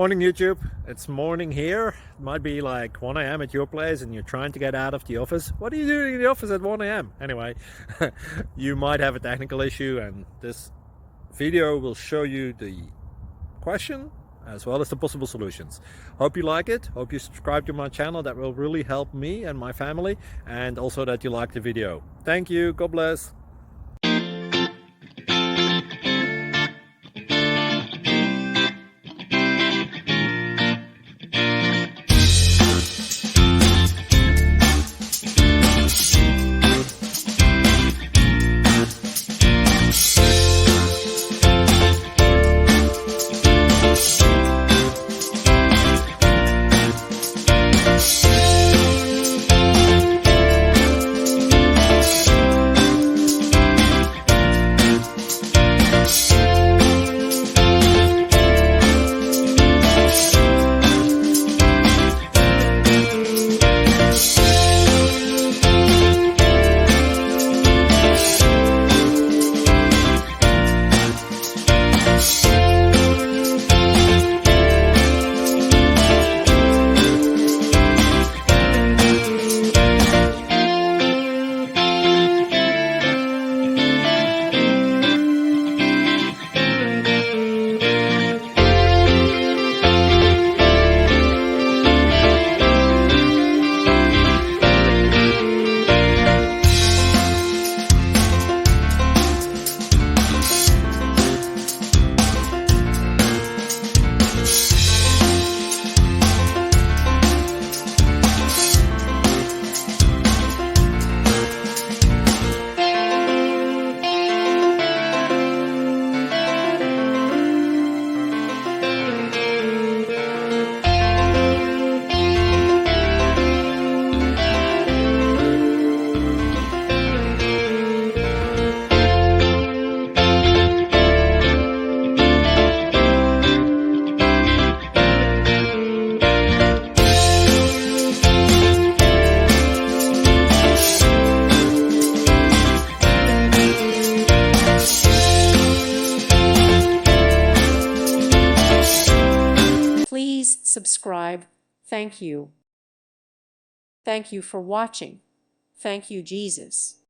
Morning YouTube, it's morning here. It might be like 1 a.m. at your place and you're trying to get out of the office. What are you doing in the office at 1 a.m.? Anyway, you might have a technical issue and this video will show you the question as well as the possible solutions. Hope you like it, hope you subscribe to my channel. That will really help me and my family, and also that you like the video. Thank you, God bless. Please subscribe. Thank you. Thank you for watching. Thank you, Jesus.